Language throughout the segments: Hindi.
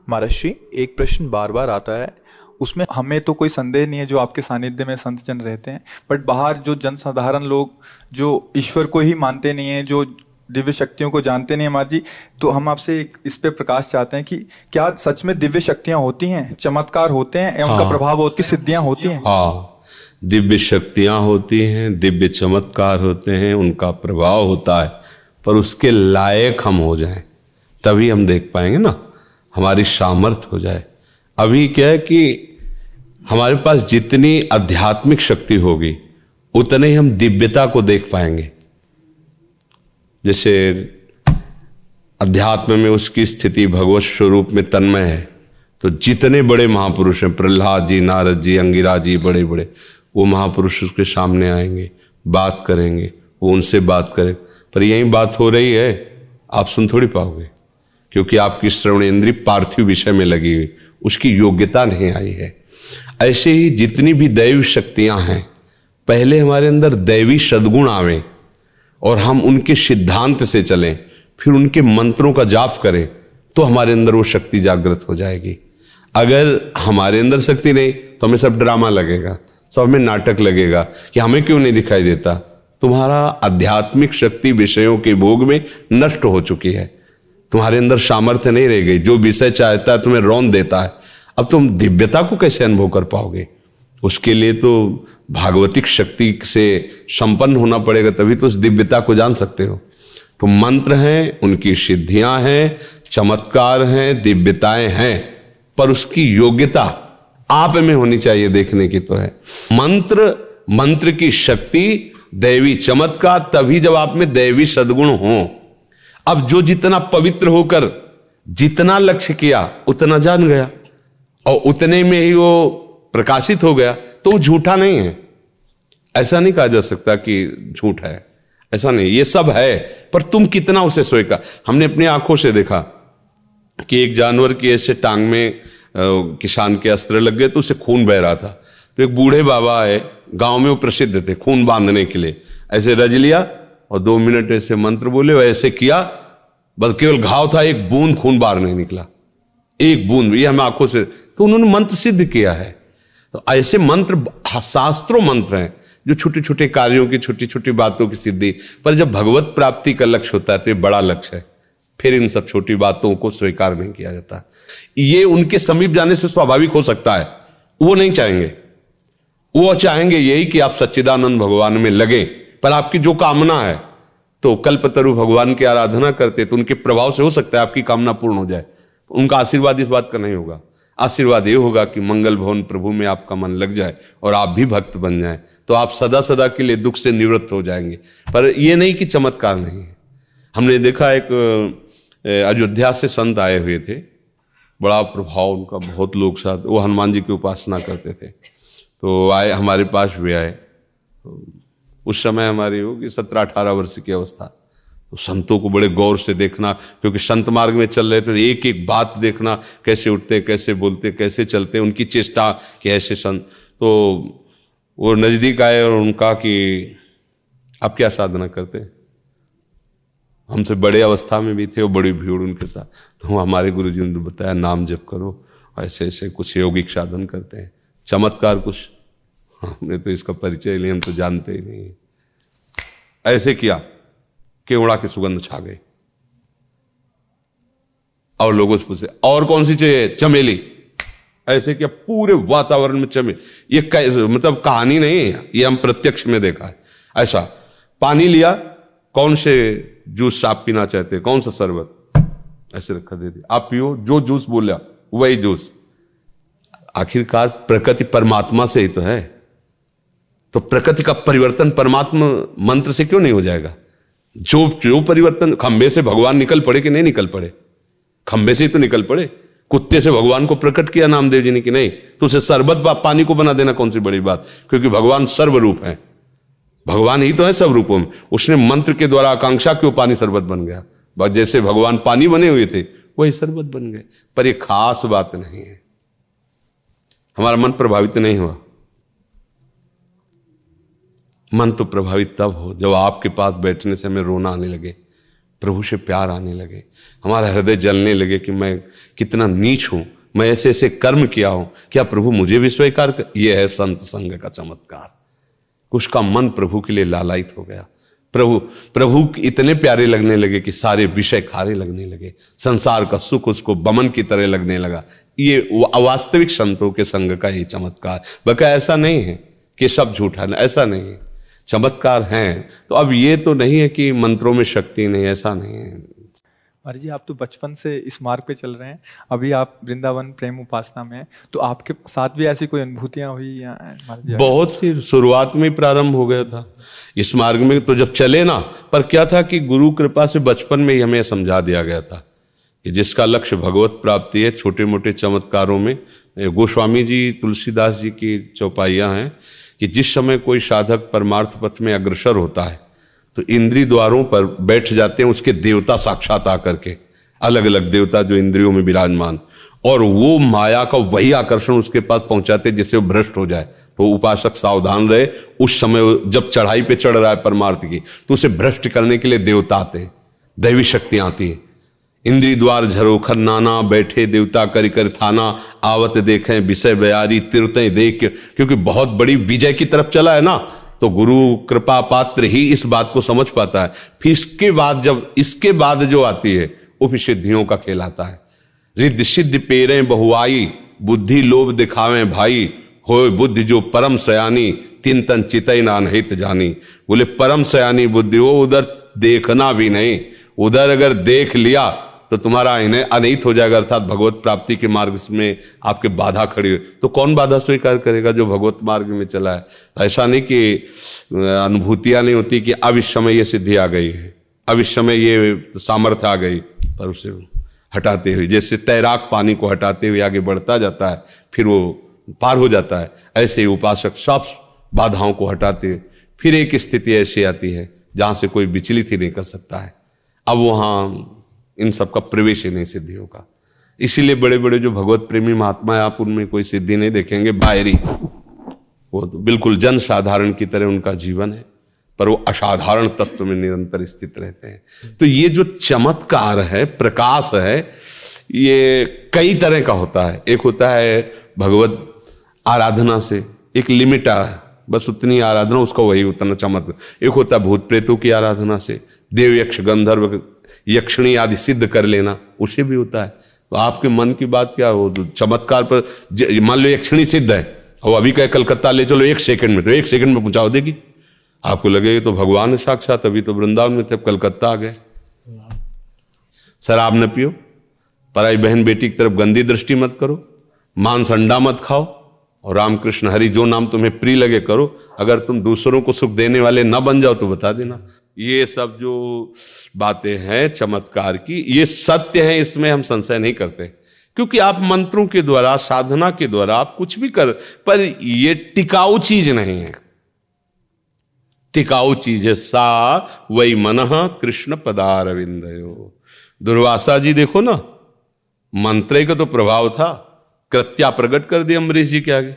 महर्षि, एक प्रश्न बार बार आता है। उसमें हमें तो कोई संदेह नहीं है, जो आपके सानिध्य में संत जन रहते हैं, बट बाहर जो जनसाधारण लोग जो ईश्वर को ही मानते नहीं है, जो दिव्य शक्तियों को जानते नहीं है महाराज जी, तो हम आपसे इस पे प्रकाश चाहते हैं कि क्या सच में दिव्य शक्तियां होती हैं, चमत्कार होते हैं, उनका हाँ, प्रभाव होती, सिद्धियां होती हैं? हाँ, दिव्य शक्तियां होती हैं, दिव्य चमत्कार होते हैं, उनका प्रभाव होता है, पर उसके लायक हम हो जाएं तभी हम देख पाएंगे ना, हमारी सामर्थ्य हो जाए। अभी क्या है कि हमारे पास जितनी आध्यात्मिक शक्ति होगी उतने ही हम दिव्यता को देख पाएंगे। जैसे अध्यात्म में उसकी स्थिति भगवत स्वरूप में तन्मय है, तो जितने बड़े महापुरुष हैं, प्रहलाद जी, नारद जी, अंगिरा जी, बड़े बड़े, वो महापुरुष उसके सामने आएंगे, बात करेंगे, वो उनसे बात करें। पर यही बात हो रही है, आप सुन थोड़ी पाओगे, क्योंकि आपकी श्रवणेंद्रिय पार्थिव विषय में लगी हुई, उसकी योग्यता नहीं आई है। ऐसे ही जितनी भी दैवी शक्तियां हैं, पहले हमारे अंदर दैवी सद्गुण आवे और हम उनके सिद्धांत से चलें, फिर उनके मंत्रों का जाप करें, तो हमारे अंदर वो शक्ति जागृत हो जाएगी। अगर हमारे अंदर शक्ति नहीं तो हमें सब ड्रामा लगेगा, सब हमें नाटक लगेगा कि हमें क्यों नहीं दिखाई देता। तुम्हारा आध्यात्मिक शक्ति विषयों के भोग में नष्ट हो चुकी है, तुम्हारे अंदर सामर्थ्य नहीं रह गई। जो विषय चाहता है तुम्हें रौंद देता है। अब तुम दिव्यता को कैसे अनुभव कर पाओगे? उसके लिए तो भागवतिक शक्ति से संपन्न होना पड़ेगा, तभी तो उस दिव्यता को जान सकते हो। तो मंत्र हैं, उनकी सिद्धियां हैं, चमत्कार हैं, दिव्यताएं हैं, पर उसकी योग्यता आप में होनी चाहिए, देखने की तो है। मंत्र की शक्ति, दैवी चमत्कार तभी जब आप में दैवी सद्गुण हो। अब जो जितना पवित्र होकर जितना लक्ष्य किया उतना जान गया और उतने में ही वो प्रकाशित हो गया, तो वो झूठा नहीं है। ऐसा नहीं कहा जा सकता कि झूठ है, ऐसा नहीं, ये सब है, पर तुम कितना उसे स्वीकार। हमने अपनी आंखों से देखा कि एक जानवर की ऐसे टांग में किसान के अस्त्र लग गए तो उसे खून बह रहा था। तो एक बूढ़े बाबा है, गांव में वो प्रसिद्ध थे खून बांधने के लिए, ऐसे रज लिया और 2 मिनट ऐसे मंत्र बोले, ऐसे किया, बस केवल घाव था, एक बूंद खून बाहर नहीं निकला, एक बूंद। ये हम आंखों से, तो उन्होंने मंत्र सिद्ध किया है। तो ऐसे मंत्र शास्त्रों मंत्र हैं जो छोटे छोटे कार्यों की, छोटी छोटी बातों की सिद्धि। पर जब भगवत प्राप्ति का लक्ष्य होता है तो ये बड़ा लक्ष्य है, फिर इन सब छोटी बातों को स्वीकार नहीं किया जाता। ये उनके समीप जाने से स्वाभाविक हो सकता है, वो नहीं चाहेंगे। वो चाहेंगे यही कि आप सच्चिदानंद भगवान में लगे। पर आपकी जो कामना है, तो कल्पतरु भगवान की आराधना करते तो उनके प्रभाव से हो सकता है आपकी कामना पूर्ण हो जाए। उनका आशीर्वाद इस बात का नहीं होगा। आशीर्वाद ये होगा कि मंगल भवन प्रभु में आपका मन लग जाए और आप भी भक्त बन जाएं, तो आप सदा सदा के लिए दुख से निवृत्त हो जाएंगे। पर यह नहीं कि चमत्कार नहीं है। हमने देखा एक अयोध्या से संत आए हुए थे, बड़ा प्रभाव उनका, बहुत लोग साथ, वो हनुमान जी की उपासना करते थे। तो आए, हमारे पास भी आए। उस समय हमारी होगी 17-18 वर्ष की अवस्था। तो संतों को बड़े गौर से देखना, क्योंकि संत मार्ग में चल रहे थे, एक एक बात देखना, कैसे उठते, कैसे बोलते, कैसे चलते, उनकी चेष्टा कि ऐसे संत। तो वो नजदीक आए और उनका कि आप क्या साधना करते हैं? हमसे बड़े अवस्था में भी थे और बड़ी भीड़ उनके साथ। तो हमारे गुरु जी ने बताया, नाम जप करो, ऐसे ऐसे कुछ यौगिक साधन करते हैं, चमत्कार कुछ। हमने तो इसका परिचय लिया, हम तो जानते ही नहीं। ऐसे किया, केवड़ा की सुगंध छा गई। और लोगों से पूछते और कौन सी चाहिए? चमेली। ऐसे किया, पूरे वातावरण में चमेली। ये मतलब कहानी नहीं है, ये हम प्रत्यक्ष में देखा है। ऐसा पानी लिया, कौन से जूस आप पीना चाहते हैं, कौन सा शरबत, ऐसे रखा, दे दिया, आप पियो, जो जूस बोला वही जूस। आखिरकार प्रकृति परमात्मा से ही तो है, तो प्रकृति का परिवर्तन परमात्मा मंत्र से क्यों नहीं हो जाएगा? जो परिवर्तन, खंबे से भगवान निकल पड़े कि नहीं निकल पड़े? खंबे से ही तो निकल पड़े। कुत्ते से भगवान को प्रकट किया नामदेव जी ने कि नहीं, तो उसे शरबत पानी को बना देना कौन सी बड़ी बात? क्योंकि भगवान सर्वरूप है, भगवान ही तो है सब रूपों में। उसने मंत्र के द्वारा आकांक्षा क्यों पानी शरबत बन गया। बस जैसे भगवान पानी बने हुए थे वही शरबत बन गए। पर यह खास बात नहीं है, हमारा मन प्रभावित नहीं हुआ। मन तो प्रभावित तब हो जब आपके पास बैठने से हमें रोना आने लगे, प्रभु से प्यार आने लगे, हमारा हृदय जलने लगे कि मैं कितना नीच हूं, मैं ऐसे ऐसे कर्म किया हूं, क्या प्रभु मुझे भी स्वीकार कर। यह है संत संग का चमत्कार। उसका मन प्रभु के लिए लालायित हो गया, प्रभु इतने प्यारे लगने लगे कि सारे विषय खारे लगने लगे, संसार का सुख उसको बमन की तरह लगने लगा। ये अवास्तविक संतों के संग का ये चमत्कार। बका ऐसा नहीं है कि सब झूठा है, ऐसा नहीं है, चमत्कार हैं। तो अब ये तो नहीं है कि मंत्रों में शक्ति नहीं, ऐसा नहीं है। महाराज जी, आप तो बचपन से इस मार्ग पे चल रहे हैं, अभी आप वृंदावन प्रेम उपासना में हैं, तो आपके साथ भी ऐसी कोई अनुभूतियां हुई या महाराज जी? बहुत सी, शुरुआत में ही प्रारंभ हो गया था इस मार्ग में। तो जब चले ना, पर क्या था कि गुरु कृपा से बचपन में ही हमें समझा दिया गया था कि जिसका लक्ष्य भगवत प्राप्ति है, छोटे मोटे चमत्कारों में, गोस्वामी जी तुलसीदास जी की चौपाइयाँ हैं कि जिस समय कोई साधक परमार्थ पथ में अग्रसर होता है तो इंद्रिय द्वारों पर बैठ जाते हैं उसके देवता साक्षात आकर के, अलग अलग देवता जो इंद्रियों में विराजमान, और वो माया का वही आकर्षण उसके पास पहुंचाते जिससे वो भ्रष्ट हो जाए। तो उपासक सावधान रहे, उस समय जब चढ़ाई पे चढ़ रहा है परमार्थ की, तो उसे भ्रष्ट करने के लिए देवता आते हैं, दैवी शक्तियां आती हैं। इंद्रिय द्वार झरोखर नाना, बैठे देवता करि कर थाना, आवत देखें विषय बयारी तीर्थें देख, क्योंकि बहुत बड़ी विजय की तरफ चला है ना, तो गुरु कृपा पात्र ही इस बात को समझ पाता है। फिर इसके बाद जो आती है वो फिर सिद्धियों का खेल आता है। रिद्धि सिद्धि पेरे बहुआई, बुद्धि लोभ दिखावे भाई, होए बुद्धि जो परम सयानी, तीन तन चितई नानहित जानी। बोले परम सयानी बुद्धि हो, उधर देखना भी नहीं, उधर अगर देख लिया तो तुम्हारा इन्हें अनहित हो जाएगा, अर्थात भगवत प्राप्ति के मार्ग में आपके बाधा खड़ी हो। तो कौन बाधा स्वीकार करेगा जो भगवत मार्ग में चला है। ऐसा नहीं कि अनुभूतियां नहीं होती कि अब इस समय ये सिद्धि आ गई है, अब इस समय ये सामर्थ्य आ गई, पर उसे हटाते हुए, जैसे तैराक पानी को हटाते हुए आगे बढ़ता जाता है, फिर वो पार हो जाता है, ऐसे ही उपासक सब बाधाओं को हटाते हुए फिर एक स्थिति ऐसी आती है जहां से कोई विचलित ही नहीं कर सकता है। अब वहां इन सब का प्रवेश ही नहीं सिद्धियों का। इसीलिए बड़े बड़े जो भगवत प्रेमी महात्मा है, आप उनमें कोई सिद्धि नहीं देखेंगे, बाहरी, वो तो बिल्कुल जन साधारण की तरह उनका जीवन है, पर वो असाधारण तत्व में निरंतर स्थित रहते हैं। तो ये जो चमत्कार है, प्रकाश है, ये कई तरह का होता है। एक होता है भगवत आराधना से, एक लिमिट है, बस उतनी आराधना, उसका वही उतना चमत्कार। एक होता है भूत प्रेतों की आराधना से, देव यक्ष गंधर्व यक्षिणी आदि सिद्ध कर लेना, उसे भी होता है। तो आपके मन की बात क्या हो, चमत्कार पर मान लो यक्षिणी सिद्ध है और अभी कहे कलकत्ता ले चलो 1 सेकंड में, तो 1 सेकंड में पहुंचा देगी। आपको लगेगा तो भगवान है साक्षात, अभी तो वृंदावन में थे, कलकत्ता आ गए। शराब न पियो, पराई बहन बेटी की तरफ गंदी दृष्टि मत करो, मांस अंडा मत खाओ, और रामकृष्ण हरि जो नाम तुम्हें प्रिय लगे करो। अगर तुम दूसरों को सुख देने वाले ना बन जाओ तो बता देना। ये सब जो बातें हैं चमत्कार की, ये सत्य है, इसमें हम संशय नहीं करते, क्योंकि आप मंत्रों के द्वारा, साधना के द्वारा आप कुछ भी कर, पर ये टिकाऊ चीज नहीं है। टिकाऊ चीज है सा वही मनः कृष्ण पदारविंदयो। दुर्वासा जी देखो ना, मंत्र का तो प्रभाव था, कृत्या प्रकट कर दी अम्बरीश जी के आगे।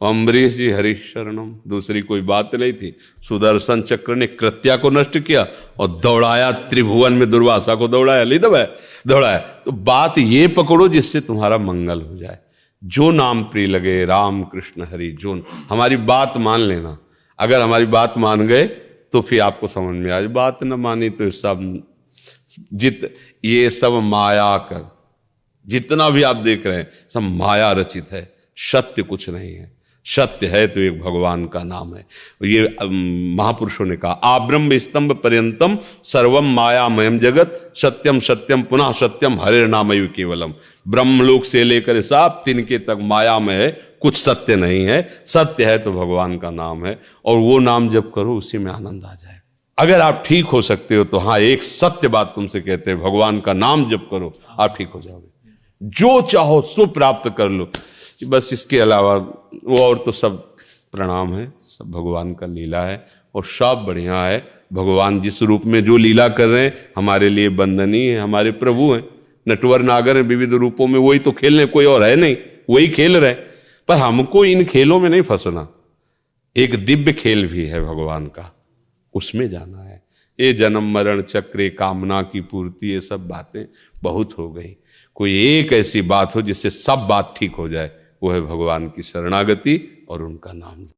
अम्बरीश जी हरीश शरणम, दूसरी कोई बात नहीं थी। सुदर्शन चक्र ने कृत्या को नष्ट किया और दौड़ाया त्रिभुवन में, दुर्वासा को दौड़ाया, ले दौड़ाया। तो बात ये पकड़ो जिससे तुम्हारा मंगल हो जाए। जो नाम प्रिय लगे, राम कृष्ण हरि, जो हमारी बात मान लेना। अगर हमारी बात मान गए तो फिर आपको समझ में आए, बात न मानी तो सब ये सब माया कर, जितना भी आप देख रहे हैं सब माया रचित है, सत्य कुछ नहीं है। सत्य है तो एक भगवान का नाम है। ये महापुरुषों ने कहा, आब्रह्म स्तंभ पर्यंतम सर्वम मायामयम जगत, सत्यम सत्यम पुनः सत्यम हरे नामयु केवलम। ब्रह्मलोक से लेकर साप तिनके तक माया में है, कुछ सत्य नहीं है। सत्य है तो भगवान का नाम है, और वो नाम जप करो, उसी में आनंद आ जाए। अगर आप ठीक हो सकते हो तो हाँ, एक सत्य बात तुमसे कहते हैं, भगवान का नाम जप करो, आप ठीक हो जाओगे। जो चाहो सो प्राप्त कर लो। बस इसके अलावा वो और तो सब प्रणाम है, सब भगवान का लीला है, और सब बढ़िया है। भगवान जिस रूप में जो लीला कर रहे हैं हमारे लिए वंदनीय है। हमारे प्रभु हैं, नटवर नागर हैं विविध रूपों में, वही तो खेल रहे, कोई और है नहीं, वही खेल रहे। पर हमको इन खेलों में नहीं फंसना। एक दिव्य खेल भी है भगवान का, उसमें जाना है। ये जन्म मरण चक्रे कामना की पूर्ति, ये सब बातें बहुत हो गई। कोई एक ऐसी बात हो जिससे सब बात ठीक हो जाए, वो है भगवान की शरणागति और उनका नाम।